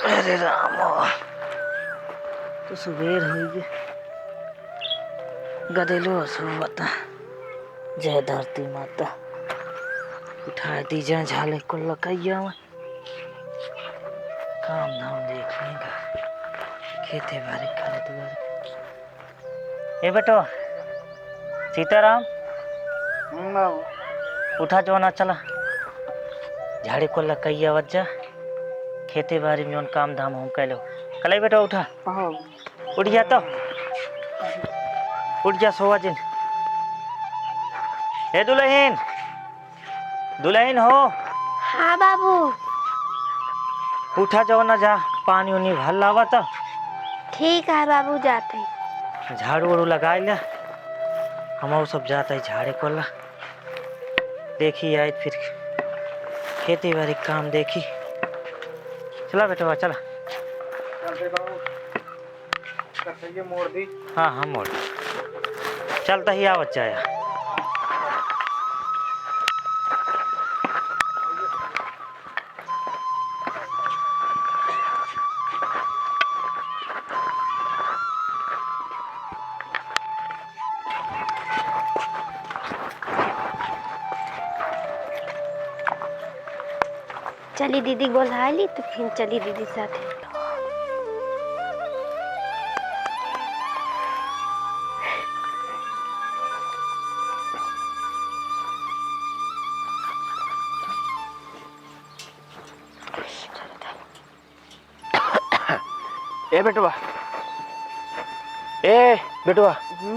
अरे राम, तो सुबेर हुई गए गदेलो बता। जय धरती माता, उठा दी जा झाले को लकैया में। काम धाम देख लेगा, खेते बारी करे दुआरे। ए बेटो सीताराम, उठा जो ना, चला झाड़ी को लकैया वज्जा खेती बाड़ी में काम धाम हम कैलो। कल बेटा उठा, उठ गया तो उठ जा, सोवा जिन। ए दुल्हन, दुल्हन हो। हाँ बाबू। उठा जाओ ना, जा पानी उनी भर लावा तो। ठीक है बाबू, जाते। झाड़ू वाड़ू लगा लिया, हम सब जाता है झाड़े को ला। देखी आए फिर खेती बाड़ी काम देखी। चला बेटा चला। मोड़ दी। हाँ हाँ मोड़, चलता ही आवत जाया। चली दीदी बोला ली तो फिर चली दीदी साथ। ए बेटवा, ए बेटवा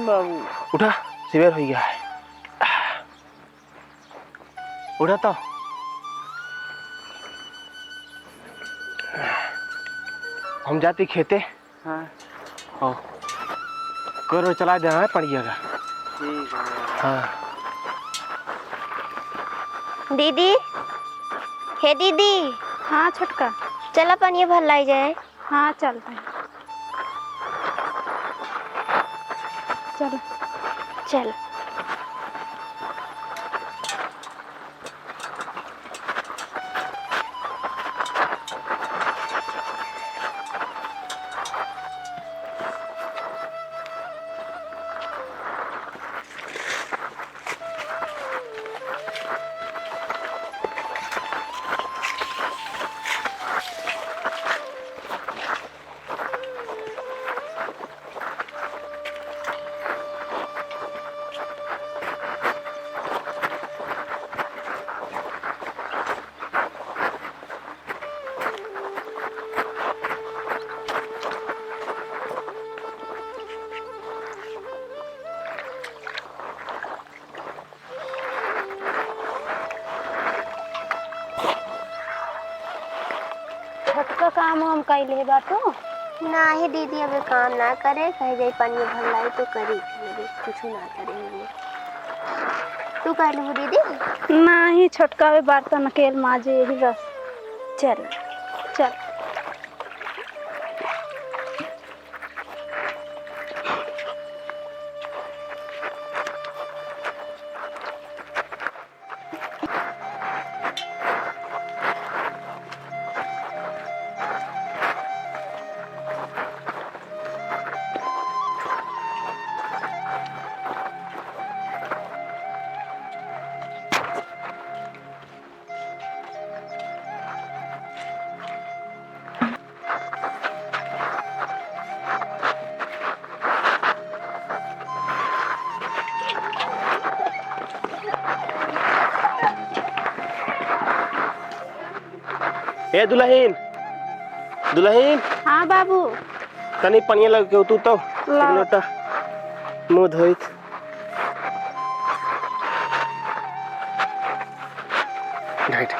बाबू उठा, सवेर हो गया है। उठा तो। हम जाती खेते। हाँ ओ करो चला देना है पड़िएगा। ठीक है। हाँ दीदी, हे दीदी। हाँ छोटका, चला पानी भर लाई जाए। हाँ चलते हैं, चलो चल। छोटका काम हम कैले बाटू ना ही दीदी, अबे काम ना करे कह जाए पानी भर लाई तो करी, कुछ ना करे। तू कर लू दीदी। ना ही छोटका वे बर्तन अकेल माजे ही बस। चल चल। ए दुल्हन, दुल्हन। हाँ बाबू। तनी पनिया लग के तू तो लोटा मुंह धोइत। ढाइट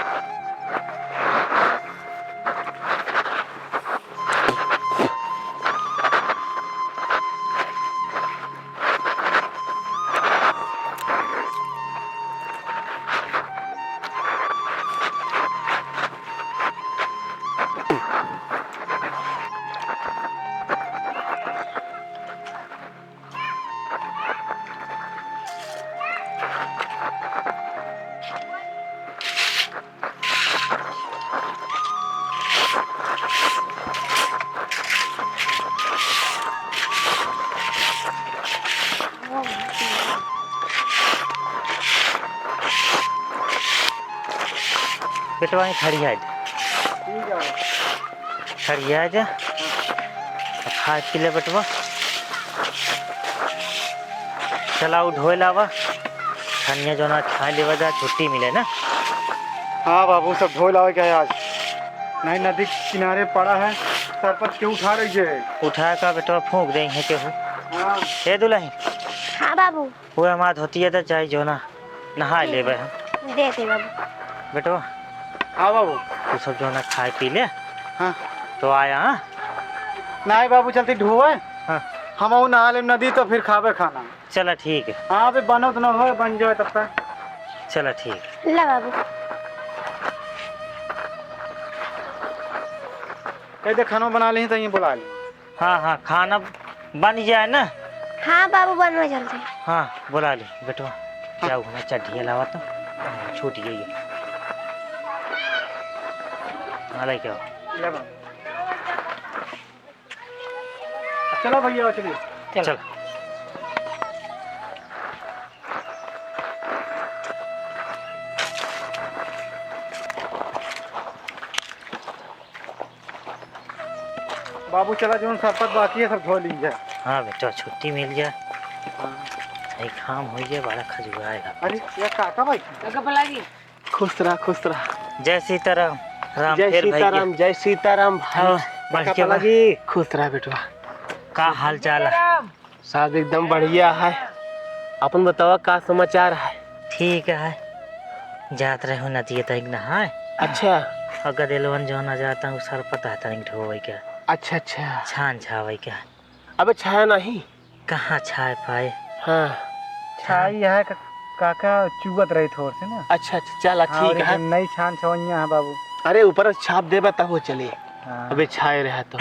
बेटवा ही खड़ी आ जा, ठीक है खड़ी आ जा, खा पी ले बेटवा। चला वो ढोए लावा, खनिया जो ना खा लेवा जा, छुट्टी मिले ना। हाँ बाबू सब धो लाओ क्या है आज। नहीं नदी किनारे पड़ा है, सर पर क्यों उठा रही है? उठा का बेटवा फूंक दे है केहू। हाँ हे दुल्हन, हाँ बाबू। वो हमारा धोती है तो चाहे जो ना नहा ले हम दे दे बाबू। बेटवा। हाँ बाबू। तू सब जो ना खाए पी ले। हाँ तो आया। हाँ नहीं बाबू चलती ढोए। हाँ हम वो नहा ले नदी तो फिर खावे खाना। चला ठीक है। हाँ अभी बनो तो ना हो, बन जाए तब तक। चला ठीक है। ला बाबू। कहते खाना बना ली तो ये बुला ली। हाँ हाँ खाना बन जाए ना। हाँ बाबू बनवा जल्दी। हाँ बुला ली बेटवा। क्या हुआ चढ़िया लावा तो छूट गई है। हाँ क्या ले बाबू। चलो भैया चलिए। चल बाबू चला जो सरपत बाकी है सब धो लीजिए। हाँ बेटा छुट्टी मिल जाए, सही काम हो जाए, बड़ा खजुआएगा। अरे ये काका भाई खुश रहा खुश रहा। जय सीताराम। राम जय फिर भैया। सीताराम जय सीताराम हाँ, भाई। बढ़ के लगी। खुश रहा बेटवा। का हाल चाल है? सब एकदम बढ़िया है। अपन बतावा का समाचार है? ठीक है। जात रहे हो नदी तक नहाए। अच्छा और गदेलवन जो ना जाता हूँ सर पता है तनिक ढोवे क्या, अच्छा अच्छा। छान छावे क्या। अबे छाया नहीं। कहाँ छाए पाए। हाँ छाई है काका चुगत रही थोड़ से ना। अच्छा अच्छा चल हाँ, ठीक है। नई छान छवैया है बाबू। अरे ऊपर छाप देबा तब वो चले। हाँ। अबे छाए रहा तो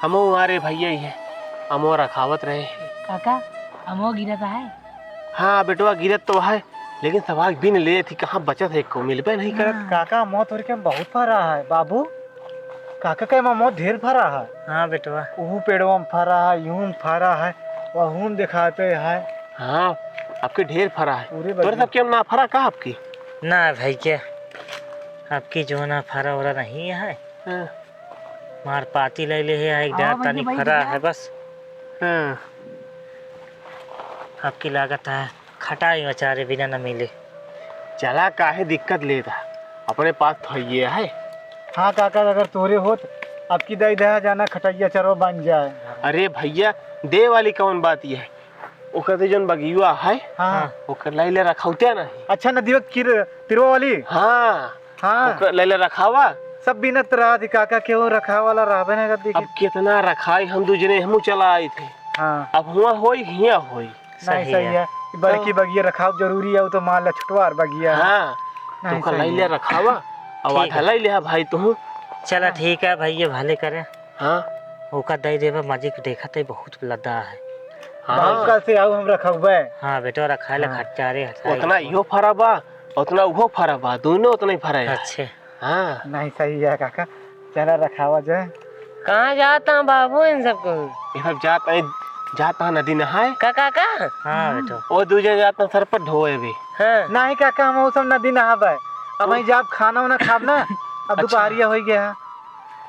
हम हमारे भैया ही है, हम रखावत रहे। काका अमो गिरा था है। हाँ बेटवा गिरत तो है, लेकिन सवाल बिन ले थी कहाँ बचत है को मिलबे नहीं करत। काका मौत हो के बहुत फरा है बाबू। काका के मौत ढेर फरा है। हाँ बेटवा। उहू पेड़वा में फरा है, यूं में फरा है, वहू में दिखाते है। हाँ आपके ढेर फरा है। पूरे तोरे सब के ना फरा का आपकी? ना भाई क्या आपकी जो ना फरा वरा नहीं है। हाँ। मार पाती ले ले है, एक हाँ डार भैया, तनिक भाई फरा भैया। है बस। हाँ। आपकी लागत है खटाई बेचारे बिना न मिले। चला काहे दिक्कत ले रहा, अपने पास तो ये है। हाँ काका अगर तोरे होत आपकी दई दया जाना खटैया चरो बन जाए। अरे भैया दे वाली कौन बात ये है, ओकर ते जोन बगियुआ है हाँ ओकर लैले रखौते नहीं। अच्छा नदिया तिरवा वाली। हाँ हाँ ओकर लैले रखावा। सब बिनत रहा थी काका के वो रखा वाला रहबे नहीं करती। अब कितना रखाई हम दूजने हमू चला आए थे। हाँ अब हुआ होई हिया होई। नहीं सही है। बड़की बगिया रखाव जरूरी है, वो तो मान ला छुटवार बगिया है। हाँ नहीं, तो सही लैले है। रखावा अब ठीक आधा लैले भाई तू। चला ठीक है भैया भले करे। हाँ ओका दई देवा मजी को देखा तो बहुत लदा है। हाँ कल से आओ हम रखबे। हाँ बेटा रखा ले हाँ। खट्टारे उतना इहो फरा बा उतना उहो फरा बा, दोनों उतना ही फरा है। अच्छे। हाँ नहीं सही है काका, चला रखावा जाए। कहाँ जाता हूँ बाबू इन सबको? ये सब जाता नदी नहाए। काका का? हाँ बेटा। वो दूजे जाता सर पर ढोए भी। हाँ नहीं काका हम वो सब नदी नहाबे। अब वहीं जाब खाना वाना खाब ना। अब दोपहरिया हो गया है।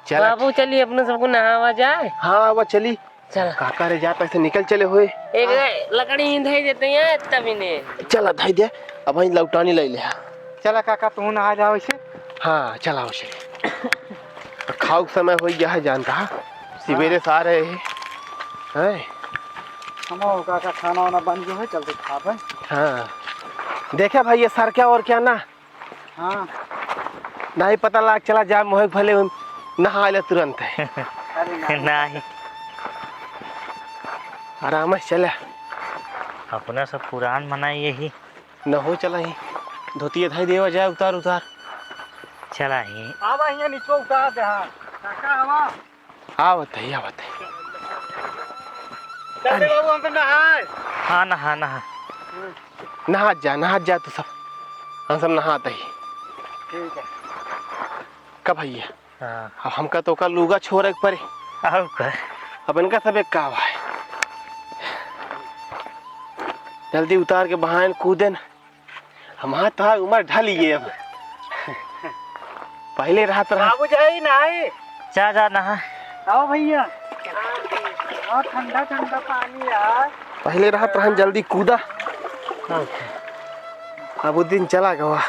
चला बाबू चलिए अपने सबको नहावा जाए। हाँ वो चली। चल काका रे जाता से निकल चले हुए। एक लकड़ी धई देते हैं तभी ने। चला धाई दे अब वहीं लौटानी ले ले। चला काका तू नहा जाओ इसे। हाँ चला उसे खाओ के समय हो गया है जानता है, सवेरे से आ रहे हैं। हम काका खाना वाना बन गया है, चलते खाबे। हाँ देखा भाई ये सर क्या और क्या ना। हाँ नहीं पता लाग चला जा मोह भले नहा ले तुरंत है। नहीं आराम से चले। अपना सब पुरान मनाई यही। न हो चला ही धोती धाई देवा जाए उतार उतार। चला ही आवा यहाँ नीचे उतार दे। हाँ काका आवा। आवत है आवत है। चलते बाबू हम तो नहाए। हाँ नहा नहा। नहा जा तू सब, हम सब नहाते ही। ठीक है। कब भैया हाँ अब हमका तो का लूगा छोड़ के परे। आओ कर। अब इनका सब एक कावा है, जल्दी उतार के बहान कूदे न। हम हाथ उमर ढालिए अब। पहले रात रहा बाबू जाए नहाए। जा जा नहा। आओ भैया। और ठंडा ठंडा पानी यार। पहले रात रहन जल्दी कूदा। अब उस दिन चला गवा।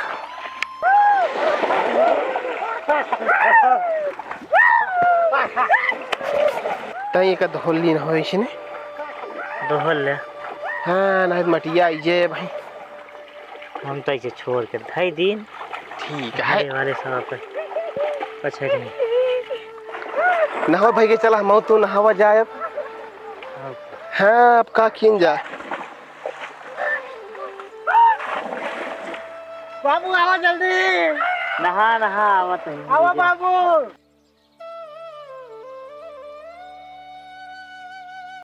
तई का धोली न होई छने। दोहल ले हाँ ना मटिया आइजे भाई। हम तो इसे छोड़ के ढाई दिन ठीक घरे है वाले सब पे पछड़ी। नहाओ भाई के चला हम तो नहावा जाए अब। हाँ अब का किन जा। बाबू आओ जल्दी। नहा नहा आवत है। आओ बाबू।